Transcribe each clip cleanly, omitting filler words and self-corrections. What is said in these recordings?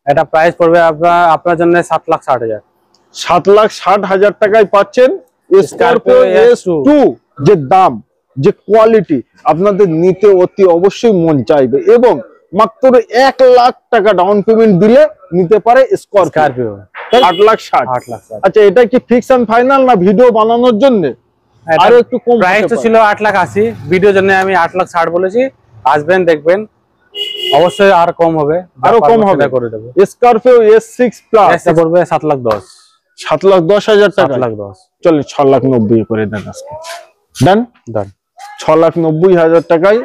এটা প্রাইস পড়বে আপনার জন্য 7,60,000। 7,60,000 টাকায় পাচ্ছেন স্করপিও S2। যে দাম, যে কোয়ালিটি আপনাদের নিতে অতি অবশ্যই মন চাইবে, এবং মাত্র 1 লাখ টাকা ডাউন পেমেন্ট দিলে নিতে পারে স্করপিও 8,60,000। আচ্ছা, এটা কি ফিক্স এন্ড ফাইনাল না ভিডিও বানানোর জন্য? আরো একটু কম প্রাইস তো ছিল 8,80,000, ভিডিওর জন্য আমি 8,60,000 বলেছি। আসবেন দেখবেন, অবশ্যই আর কম হবে, আরো কম হবে করে দেব। স্করপিও S6 প্লাস এটা পড়বে 7,10,000। 7,10,000 টাকা। 7,10,000 চলো 6,90,000 করে দেন আজকে। ডান ডান। 6,90,000 টাকায়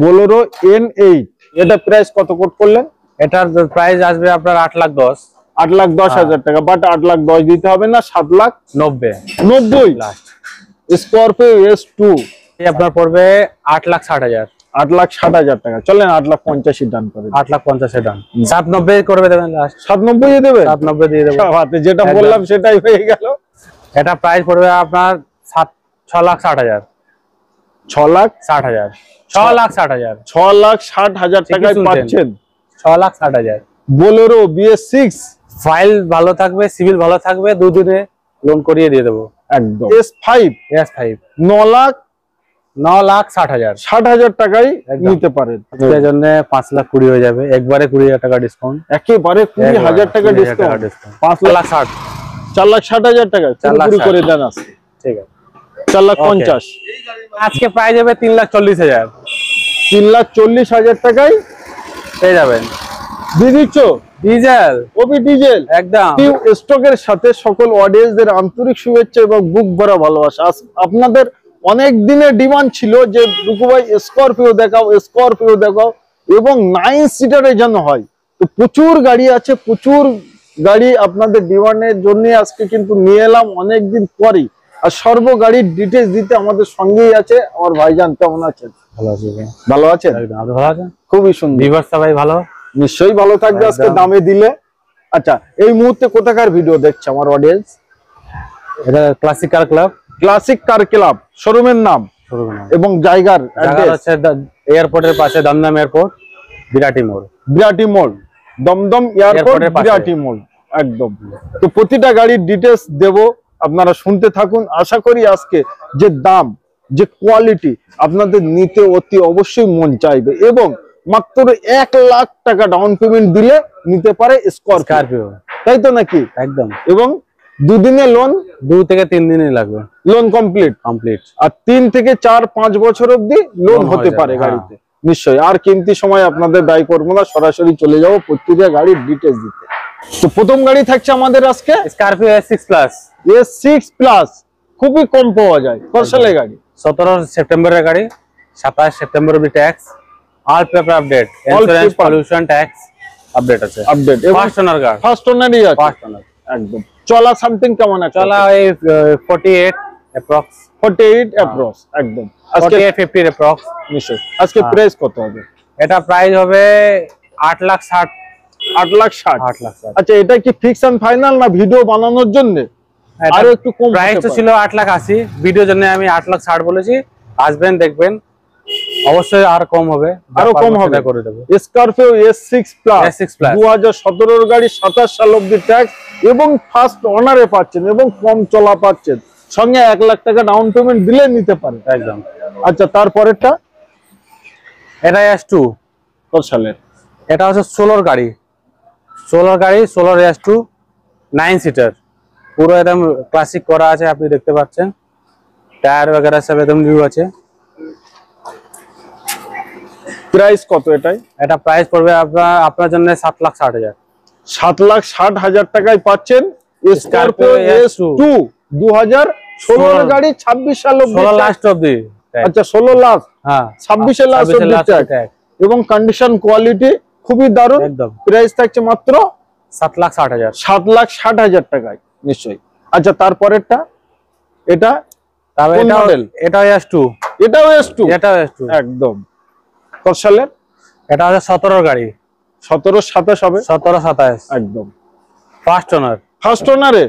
বোলেরো N8। এটা প্রাইস কত কোট করলেন? এটার প্রাইস আসবে আপনার 8,10,000। 8,10,000 টাকা, বাট 8,10,000 দিতে হবে না, 7,90,000 লাস্ট। স্করপিও S2 আপনার পড়বে 8,60,000। 8,60,000 টাকা। চলেন 8,50,000 ডান করে। 8,50,000 ডান। 7,90,000 করবে দেবেন লাস্ট। 7,90,000 দেবে? 7,90,000 দিয়ে দেবো। যেটা বললাম সেটাই হয়ে গেল। এটা প্রাইস পড়বে আপনার 6,60,000। 6,60,000। 6,60,000। 6,60,000 টাকায় পাচ্ছেন 6,60,000 বোলেরো BS6। ফাইল ভালো থাকবে, সিভিল ভালো থাকবে, দুদিনে লোন করিয়ে দিয়ে দেবো একদম। S5 9,60,000। 60,000 টাকায় নিতে পারেন। এর জন্য 5,20,000 হয়ে যাবে, একবারে 20,000 টাকা ডিসকাউন্ট। একেবারে 20,000 টাকা ডিসকাউন্ট। 5,60,000। 4,60,000 টাকা পুরো করে দেন আজকে। ঠিক আছে। 4,50,000। আজকে প্রাইস হবে 3,40,000। 3,40,000 টাকায় পেয়ে যাবেন। দিয়ে দিচ্ছ ডিজেল, ওবি ডিজেল একদম স্টকের সাথে। সকল অডিয়েন্সদের আন্তরিক শুভেচ্ছা এবং বুক ভরা ভালোবাসা। আপনাদের অনেক দিনের ডিমান্ড ছিল যে রুকু ভাই স্করপিও দেখাও, স্করপিও দেখাও, এবং 9 সিটারে যেন হয়। তো প্রচুর গাড়ি আছে, প্রচুর গাড়ি আপনাদের ডিমান্ডের জন্য আজকে কিন্তু নিয়ে এলাম অনেকদিন পরেই। আর সর্ব গাড়ির ডিটেইলস দিতে আমাদের সঙ্গেই আছে আমার ভাইজান। কেমন আছেন? ভালো আছি। ভালো আছেন? আপনি ভালো আছেন? খুবই সুন্দর। ভিউয়ার্স সবাই ভালো? নিশ্চয়ই ভালো থাকবে আজকে দামে দিলে। আচ্ছা, এই মুহূর্তে কোথাকার ভিডিও দেখছে আমার অডিয়েন্স? এটা ক্লাসিক কার ক্লাব। ক্লাসিক কার ক্লাব শোরুমের নাম এবং জায়গার অ্যাড্রেস আছে এয়ারপোর্টের পাশে, দমদম এয়ারপোর্ট, বিরাটি মোড়। বিরাটি মোড়, দমদম এয়ারপোর্ট, বিরাটি মোড় একদম। তো প্রতিটা গাড়ির ডিটেইলস দেব, আপনারা শুনতে থাকুন। আশা করি আজকে যে দাম, যে কোয়ালিটি আপনাদের নিতে অতি অবশ্যই মন চাইবে, এবং মাত্র 1 লাখ টাকা ডাউন পেমেন্ট দিলে নিতে পারে স্করপিও, তাই তো নাকি? একদম। এবং দুদিনে লোন, 2 থেকে 3 দিনই লাগবে লোন কমপ্লিট। আর 3 থেকে 4-5 বছর অবধি লোন হতে পারে গাড়িতে। নিশ্চয়ই। আর কিমতি সময় আপনাদের ব্যয় করবো না, সরাসরি চলে যাবো প্রত্যেকটা গাড়ির ডিটেইলস দিতে। তো প্রথম গাড়ি থাকছে আমাদের আজকে Scorpio S6 plus. S6 plus খুবই কম পাওয়া যায়। কত সালের গাড়ি? 17 সেপ্টেম্বরের গাড়ি, 27 সেপ্টেম্বর অবধি tax, all paper update, insurance, pollution tax update আছে। আপডেট ফার্স্ট ওনার গাড়ি, ফার্স্ট ওনারই আছে। ফার্স্ট ওনার একদম। চলা সামথিং কেমন আছে? চলা এই 48 অ্যাপ্রক্স। 48 অ্যাপ্রক্স একদম। আজকে 50 অ্যাপ্রক্স। নিশ্চয়। আজকে প্রাইস কত হবে? এটা প্রাইস হবে 8,60,000। 8,60,000। আচ্ছা, এটা কি ফিক্স এন্ড ফাইনাল না ভিডিও বানানোর জন্য? আরো একটু কম। প্রাইস তো ছিল 8,80,000, ভিডিওর জন্য আমি 8,60,000 বলেছি। আসবেন দেখবেন, অবশ্যই আর কম হবে, আরো কম হবে করে দেব। স্করপিও S6 প্লাস 2017 এর গাড়ি, 27 সাল অবধি ট্যাক্স, এবং ফার্স্ট ওনারে পাচ্ছেন, এবং কম চলা পাচ্ছেন, সঙ্গে 1 লাখ টাকা ডাউন পেমেন্ট দিলে নিতে পারেন একদম। আচ্ছা, তারপরেরটা এটা S2 কত সালের? এটা হচ্ছে 16 গাড়ি, 16 S2 9 সিটার, পুরো একদম ক্লাসিক করা আছে, আপনি দেখতে পাচ্ছেন। টায়ার वगैरह সব একদম নিউ আছে। প্রাইস কত এটাই? এটা প্রাইস পড়বে আপনার জন্য 7,60,000। 7,60,000 টাকায় পাচ্ছেন স্করপিও S2 2016 এর গাড়ি, 26 সাল অবধি, 16 লাস্ট অবধি। আচ্ছা, 16 লাখ, হ্যাঁ 26 এর লাস্ট অবধি ট্যাক্স, এবং কন্ডিশন কোয়ালিটি খুবই দারুণ। প্রাইস থাকছে মাত্র 7,60,000। 7,60,000 টাকায় নিশ্চয়ই। আচ্ছা, তারপরেরটা এটা কোন মডেল? এটাও S2। এটাও S2? এটাও S2 একদম। কত সালের? এটা হচ্ছে 17 গাড়ি, 17-27 হবে। 17-27 একদম। First owner. ফার্স্ট ওনারে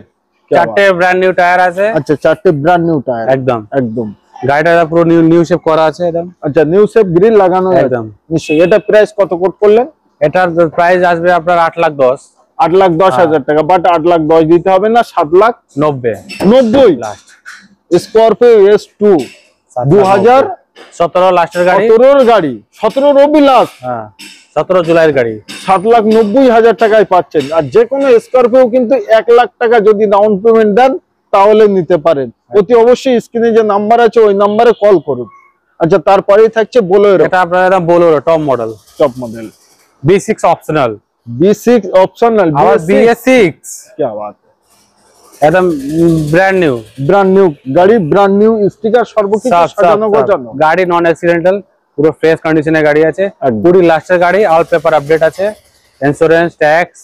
4টে ব্র্যান্ড নিউ টায়ার আছে। আচ্ছা, 4টে ব্র্যান্ড নিউ টায়ার একদম একদম। গাড়িটা পুরো নিউ শেপ করা আছে একদম। আচ্ছা, নিউ শেপ গ্রিল লাগানো একদম। নিশ্চয়ই। এটা প্রাইস কত কোট করলেন? এটার প্রাইস আসবে আপনার 8,10,000 8,10,000 টাকা, বাট 8,10,000 দিতে হবে না, 7,90,000 লাস্ট। স্করপিও S2 2017 লাস্টের গাড়ি, 17 গাড়ি, 17 রবি লাস্ট, হ্যাঁ 17 জুলাইয়ের গাড়ি, 7,90,000 টাকায় পাচ্ছেন। আর যে কোনো স্করপিও কিন্তু 1,00,000 টাকা যদি ডাউন পেমেন্ট দেন তাহলে নিতে পারেন। অতি অবশ্যই স্ক্রিনে যে নাম্বার আছে ওই নাম্বারে কল করুন। আচ্ছা, তারপরেই থাকছে বোলেরো। এটা আপনার একদম Bolero top model, B6 optional, B6 optional, আবার BS6 কি বাত, একদম ব্র্যান্ড নিউ গাড়ি, ব্র্যান্ড নিউ স্টিকার, সর্বকিছু সাজানো গোছানো গাড়ি, নন অ্যাক্সিডেন্টাল, পুরো ফ্রেশ কন্ডিশনের গাড়ি আছে, পুরো লাস্টের গাড়ি, অল পেপার আপডেট আছে, ইন্স্যুরেন্স, ট্যাক্স,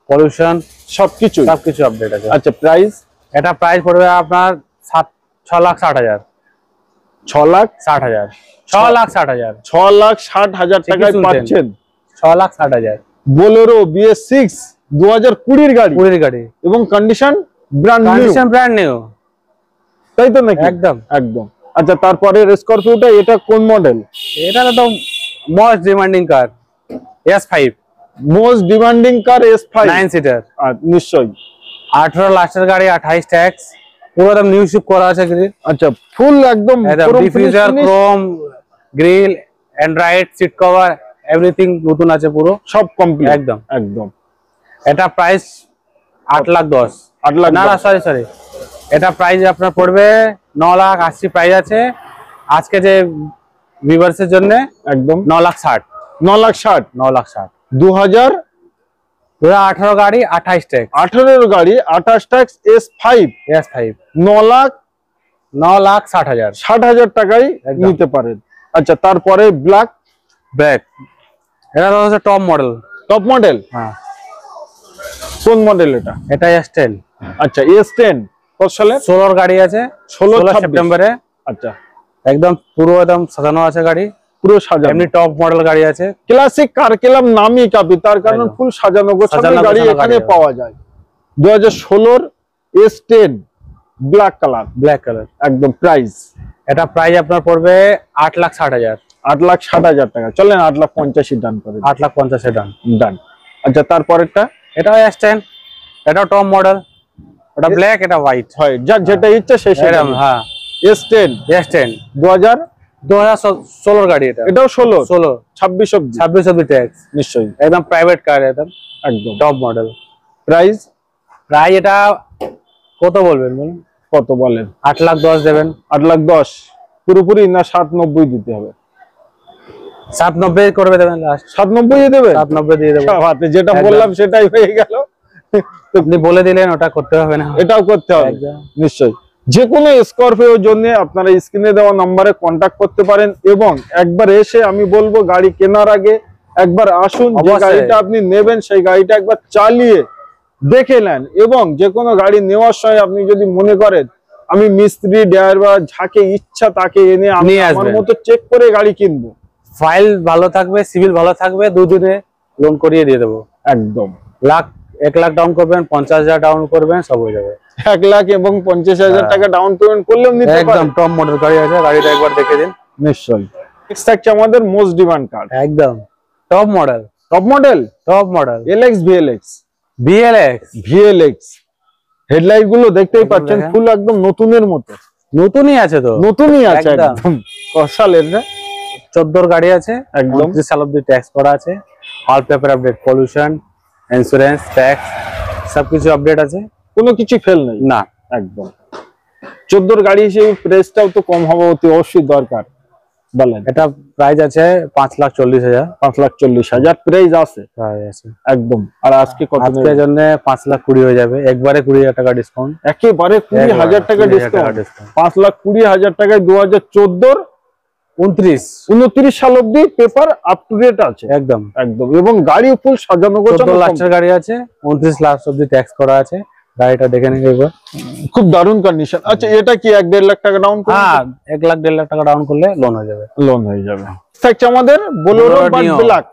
পলিউশন সবকিছু আপডেট আছে। আচ্ছা, প্রাইস? এটা প্রাইস পড়বে আপনার 6,60,000 6,60,000 টাকায় পাচ্ছেন। 6,60,000 বোলেরো BS6 2020 গাড়ি এবং কন্ডিশন ব্র্যান্ড নিউ, তাই তো নাকি? একদম। আচ্ছা, তারপরে স্করপিওটা, এটা কোন মডেল? এটা তো মোস্ট ডিমান্ডিং কার, S5, মোস্ট ডিমান্ডিং কার S5 9 সিটার, নিশ্চয়ই। 18 লাস্টের গাড়ি, 28 ট্যাক্স, পুরো একদম নিউ শিপ করা আছে গ্রিল। আচ্ছা, ফুল একদম diffuser, chrome grill, android seat cover, everything নতুন আছে, পুরো সব কমপ্লিট একদম। এটা প্রাইস 8,10,000, না সরি, এটা প্রাইস আপনার পড়বে 9,80,000 প্রাইস আছে আজকে যে ভিউয়ার্সের জন্য, একদম 9,60,000 2018 গাড়ি, 28 ট্যাক্স, 28 ট্যাক্স, S5 9,60,000 টাকায় নিতে পারেন। আচ্ছা, তারপরে ব্ল্যাক, এটা হচ্ছে টপ মডেল, হ্যাঁ। কোন মডেল এটা? এটা S10। আচ্ছা, S10 কত সালে? 16 গাড়ি আছে, 16 সেপ্টেম্বরে। আচ্ছা, একদম পুরো একদম সাজানো আছে গাড়ি, পুরো সাজানো, এমনি টপ মডেল গাড়ি আছে, ক্লাসিক কার ক্লাব নামই কাপি, তার কারণ ফুল সাজানো গোছানো গাড়ি এখানে পাওয়া যায়। 2016 S10 ব্ল্যাক কালার একদম। প্রাইস? এটা প্রাইস আপনার পড়বে 8,60,000 টাকা। চলেন 8,50,000 ডান করেন। 8,50,000 ডান। আচ্ছা, তারপরেরটা? এটাও S10, এটাও টপ মডেল, ওটা ব্ল্যাক, এটা হোয়াইট, হয় যার যেটা ইচ্ছা সে সেটা। হ্যাঁ, S10 2016 গাড়ি, এটাও 16 26 অবধি ট্যাক্স, নিশ্চয়ই একদম প্রাইভেট কার, একদম টপ মডেল। প্রাইস এটা কত বলবেন, বলুন কত বলেন? 8,10,000 দেবেন। 8,10,000 পুরোপুরি না 7,90,000 দিতে হবে? 7,90,000 করবে, দেবেন লাস্ট 7,90,000 দেবে? 7,90,000 দিয়ে দেবো। যেটা বললাম সেটাই হয়ে গেল। আপনি বলে দিলেন, ওটা করতে হবে না, এটাও করতে হবে নিশ্চয়ই। যে কোনো স্করপিওর জন্য আপনারা স্ক্রিনে দেওয়া নম্বরে কন্টাক্ট করতে পারেন, এবং একবার এসে, আমি বলবো গাড়ি কেনার আগে একবার আসুন, যে গাড়িটা আপনি নেবেন সেই গাড়িটা একবার চালিয়ে দেখে নেন। এবং যে কোনো গাড়ি নেওয়ার সময় আপনি যদি মনে করেন আমি মিস্ত্রি, ড্রাইভার, যাকে ইচ্ছা তাকে এনে আমি আমার মতো চেক করে গাড়ি কিনবো, ফাইল ভালো থাকবে, সিভিল ভালো থাকবে, 2 দিনে লোন করিয়ে দিয়ে দেবো। একদম 1,00,000 ডাউন করবেন, 50,000 ডাউন করবেন, সব হয়ে যাবে। 1,00,000 এবং 50,000 টাকা ডাউন পেমেন্ট করলেও নিতে পারেন। একদম টপ মডেল গাড়ি আছে, গাড়িটা একবার দেখে দিন। নিশ্চয়ই। নেক্সট থাকছে আমাদের মোস্ট ডিমান্ড কার, একদম top model LX VLX। Headlight গুলো দেখতেই পাচ্ছেন, ফুল একদম নতুনের মতো, নতুনই আছে তো, নতুনই আছে একদম। কসালের না, 14 গাড়ি আছে, একদম 30 সাল অবধি ট্যাক্স করা আছে, all paper update, pollution, insurance, tax সবকিছু আপডেট আছে, কোনো কিছু ফেল নেই না, একদম। 14 গাড়ি হিসেবে প্রাইসটাও তো কম হওয়া অতি অবশ্যই দরকার, বলেন। এটা প্রাইস আছে 5,40,000, 5,40,000 প্রাইস আছে একদম। আর আজকে কত, আজকের জন্য 5,20,000 হয়ে যাবে, একবারে 20,000 টাকা ডিসকাউন্ট, একেবারে 20,000 টাকা ডিসকাউন্ট। 5,20,000 টাকায় 2014 29 সাল অবধি পেপার আপ টু ডেট আছে, একদম। এবং গাড়ি ফুল সাজানো গোছানো, 14 লাখের গাড়ি আছে, 29 লাখ অবধি ট্যাক্স করা আছে। গাড়িটা দেখে নিন একবার, খুব দারুণ কন্ডিশন। আচ্ছা, এটা কি 1-1.5 লাখ টাকা ডাউন? হ্যাঁ, 1,00,000-1.5 লাখ টাকা ডাউন করলে লোন হয়ে যাবে, থাকছে আমাদের বোলেরো ব্ল্যাক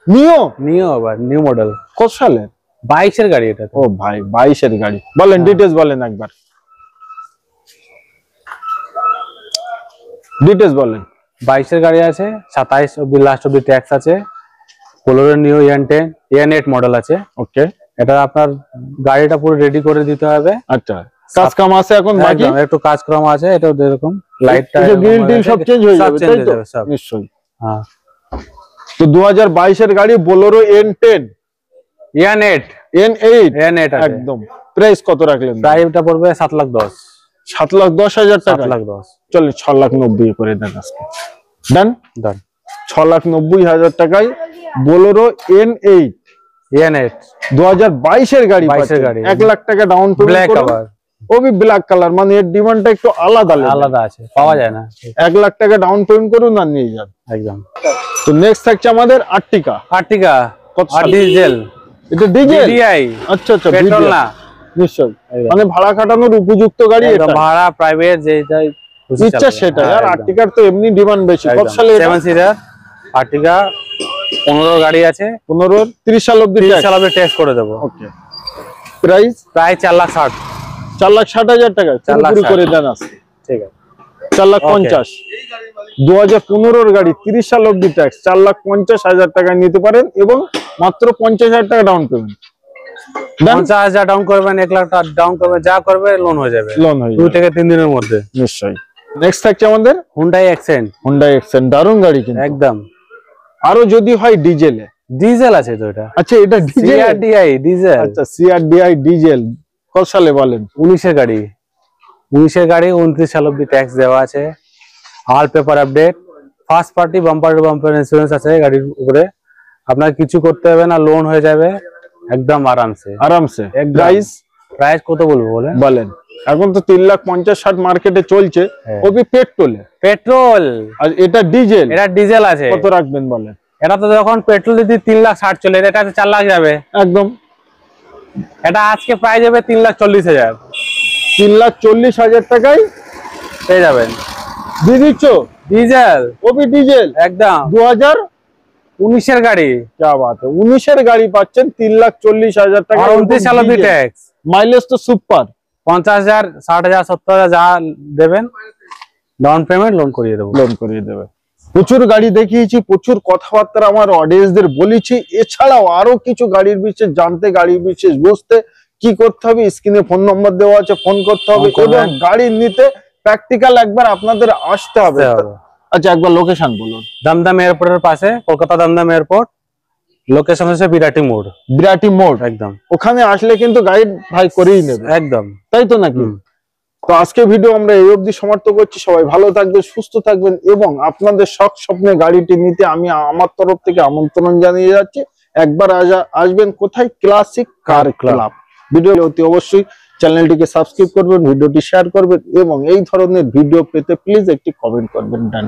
নিও আবার নিউ মডেল। কত সালে? 22 এর গাড়ি এটা। ও ভাই, 22 এর গাড়ি। বলেন ডিটেইলস বলেন একবার, ডিটেইলস বলেন। 22 এর গাড়ি আছে, 27 অবধি লাস্ট অবধি ট্যাক্স আছে, পোলোরো নিউ EN10 EN8 মডেল আছে। ওকে, এটা আপনার গাড়িটা পুরো রেডি করে দিতে হবে। আচ্ছা, কাজ কাম আছে এখন বাকি, একটু কাজ কম আছে। এটা এরকম লাইটটা গ্রিল টিল সব চেঞ্জ হয়ে যাবে, তাই তো? নিশ্চয়ই। হ্যাঁ, তো 2022 এর গাড়ি বোলেরো N10 EN8 N8 একদম। প্রাইস কত রাখলেন? প্রাইসটা পড়বে 7,10,000। 7,10,000 টাকা। 7,10,000 চল 6,90,000 করে দেন আজকে। ডান ডান। 6,90,000 টাকায় বোলেরো N8 2022 এর গাড়ি, 22 এর গাড়ি, 1 লাখ টাকা ডাউন পেমেন্ট করুন। ওবি ব্ল্যাক কালার, মানে এর ডিমান্ডটা একটু আলাদা আছে, পাওয়া যায় না। 1 লাখ টাকা ডাউন পেমেন্ট করুন আর নিয়ে যান একদম। তো নেক্সট থাকছে আমাদের আর্টিকা। কত ডিজেল? এটা ডিজেল DI। আচ্ছা আচ্ছা, পেট্রোল না। নিশ্চয়ই, মানে ভাড়া খাটানোর উপযুক্ত গাড়ি এটা। ভাড়া প্রাইভেট যেটাই ইচ্ছা সেটা। আর আর্টিকার তো এমনি ডিমান্ড বেশি। কত সালে? 7 সিটার আর্টিকা, 15 গাড়ি আছে। 15 30 সাল অবধি টেস্ট করে দেবো। ওকে, প্রাইস প্রায় 4,60,000। 4,60,000 টাকা পুরো করে দেন আজকে। ঠিক আছে, 4,50,000। 2015 এর গাড়ি, 30 সাল অবধি ট্যাক্স, 4,50,000 টাকায় নিতে পারেন এবং মাত্র 50,000 টাকা ডাউন পেমেন্ট। 50,000 ডাউন করবেন, 1 লাখ টাকা ডাউন করবেন, যা করবে লোন হয়ে যাবে। 2 থেকে 3 দিনের মধ্যে। নিশ্চয়ই। নেক্সট থাকছে আমাদের হুন্ডাই অ্যাকসেন্ট। দারুণ গাড়ি কিন্তু একদম। আরো যদি হয় ডিজেলে। ডিজেল আছে তো এটা। আচ্ছা, এটা ডিজেল, CRDI ডিজেল। আচ্ছা, CRDI ডিজেল। কত সালে বলেন? 19 এর গাড়ি। 29 সাল অবধি ট্যাক্স দেওয়া আছে। All paper update, first party bumper to bumper insurance আছে গাড়ির উপরে। আপনার কিছু করতে হবে না, লোন হয়ে যাবে একদম আরামসে। প্রাইস কত বলবো বলেন? এখন তো 3,50,000-60 মার্কেটে চলছে, ওবি পেট্রোল। আর এটা ডিজেল আছে। কত রাখবেন বলেন? এটা তো যখন পেট্রোল যদি 3,60,000 চলে, এটা 4 লাখ যাবে একদম। এটা আজকে প্রাইস যাবে 3,40,000। 3,40,000 টাকায় পেয়ে যাবেন। দিয়ে দিচ্ছ ডিজেল, ওবি ডিজেল একদম। 2019 এর গাড়ি। क्या बात है, 19 এর গাড়ি পাচ্ছেন 3,40,000 টাকা। 29 সাল অবধি ট্যাক্স। মাইলেজ তো সুপার। 50,000 60,000 70,000 যা দেবেন ডাউন পেমেন্ট লোন করিয়ে দেবে। প্রচুর গাড়ি দেখিয়েছি, প্রচুর কথাবার্তা আমার অডিয়েন্সদের বলেছি। এছাড়াও আরো কিছু গাড়ির বিষয়ে জানতে, গাড়ির বিষয়ে বুঝতে কি করতে হবে, স্ক্রিনে ফোন নম্বর দেওয়া আছে, ফোন করতে হবে এবং গাড়ি নিতে প্র্যাকটিক্যাল একবার আপনাদের আসতে হবে। আচ্ছা, একবার লোকেশন বলুন। দমদম এয়ারপোর্টের পাশে, কলকাতা দমদম এয়ারপোর্ট। লোকেশন হচ্ছে বিরাটি মোড় একদম। ওখানে আসলে কিন্তু গাইড ভাই করেই নেবে একদম, তাই তো নাকি? তো আজকে ভিডিও আমরা এই অবধি সমাপ্ত করছি। সবাই ভালো থাকবেন, সুস্থ থাকবেন এবং আপনাদের শখ স্বপ্নে গাড়িটি নিতে আমি আমার তরফ থেকে আমন্ত্রণ জানিয়ে যাচ্ছি। একবার আসবেন কোথায়? ক্লাসিক কার ক্লাব। ভিডিও অতি অবশ্যই চ্যানেলটিকে সাবস্ক্রাইব করবেন, ভিডিওটি শেয়ার করবেন এবং এই ধরনের ভিডিও পেতে প্লিজ একটি কমেন্ট করবেন। ডান।